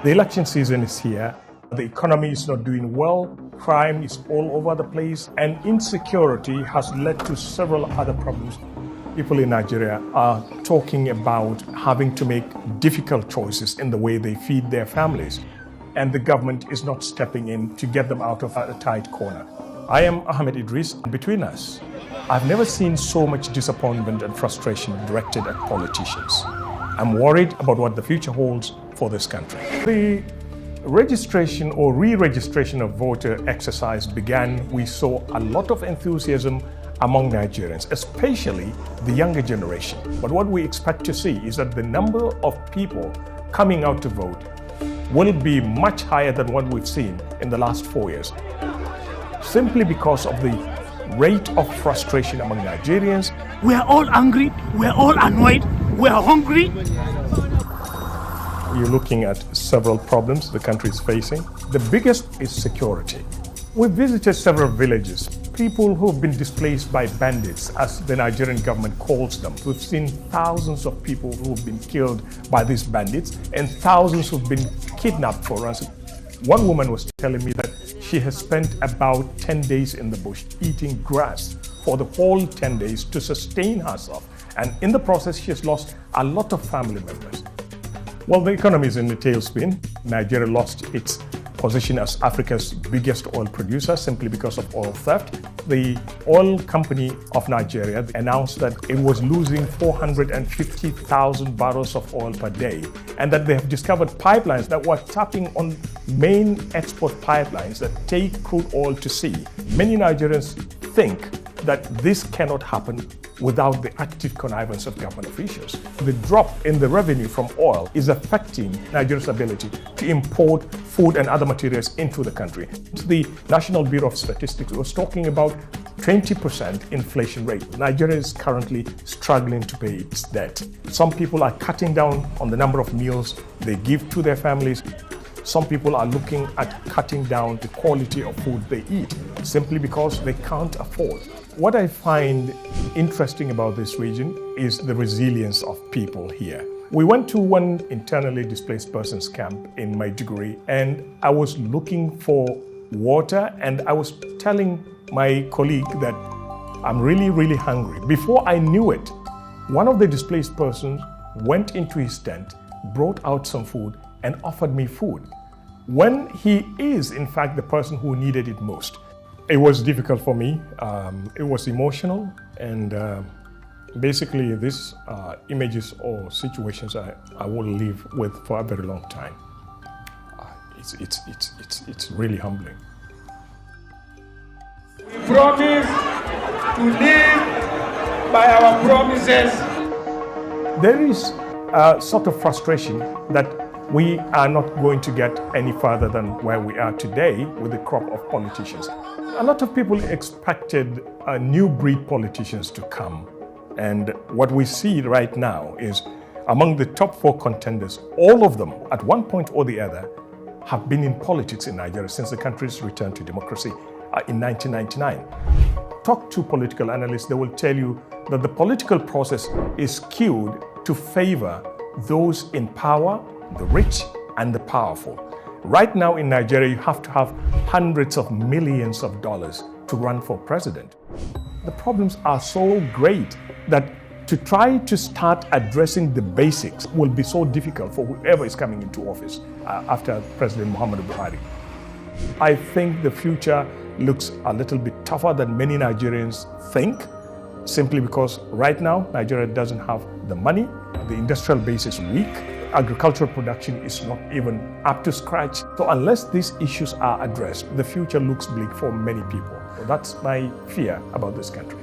The election season is here. The economy is not doing well. Crime is all over the place. And insecurity has led to several other problems. People in Nigeria are talking about having to make difficult choices in the way they feed their families. And the government is not stepping in to get them out of a tight corner. I am Ahmed Idris. Between us, I've never seen so much disappointment and frustration directed at politicians. I'm worried about what the future holds for this country. The registration or re-registration of voter exercise began. We saw a lot of enthusiasm among Nigerians, especially the younger generation. But what we expect to see is that the number of people coming out to vote will be much higher than what we've seen in the last 4 years, simply because of the rate of frustration among Nigerians. We are all angry, we are all annoyed, we are hungry. You're looking at several problems the country is facing. The biggest is security. We visited several villages, people who have been displaced by bandits, as the Nigerian government calls them. We've seen thousands of people who have been killed by these bandits and thousands who've been kidnapped for ransom. One woman was telling me that she has spent about 10 days in the bush eating grass for the whole 10 days to sustain herself. And in the process, she has lost a lot of family members. Well, the economy is in a tailspin. Nigeria lost its position as Africa's biggest oil producer simply because of oil theft. The oil company of Nigeria announced that it was losing 450,000 barrels of oil per day, and that they have discovered pipelines that were tapping on main export pipelines that take crude oil to sea. Many Nigerians think that this cannot happen without the active connivance of government officials. The drop in the revenue from oil is affecting Nigeria's ability to import food and other materials into the country. The National Bureau of Statistics was talking about 20% inflation rate. Nigeria is currently struggling to pay its debt. Some people are cutting down on the number of meals they give to their families. Some people are looking at cutting down the quality of food they eat simply because they can't afford. What I find interesting about this region is the resilience of people here. We went to one internally displaced persons camp in Maiduguri, and I was looking for water, and I was telling my colleague that I'm really hungry. Before I knew it, one of the displaced persons went into his tent, brought out some food, and offered me food, when he is, in fact, the person who needed it most. It was difficult for me. It was emotional, and basically these images or situations I will live with for a very long time. It's really humbling. We promise to live by our promises. There is a sort of frustration that we are not going to get any further than where we are today with the crop of politicians. A lot of people expected new breed politicians to come. And what we see right now is among the top 4 contenders, all of them at one point or the other have been in politics in Nigeria since the country's return to democracy in 1999. Talk to political analysts, they will tell you that the political process is skewed to favor those in power, the rich and the powerful. Right now in Nigeria, you have to have hundreds of millions of dollars to run for president. The problems are so great that to try to start addressing the basics will be so difficult for whoever is coming into office after President Muhammadu Buhari. I think the future looks a little bit tougher than many Nigerians think, simply because right now Nigeria doesn't have the money, the industrial base is weak, agricultural production is not even up to scratch. So unless these issues are addressed, the future looks bleak for many people. So that's my fear about this country.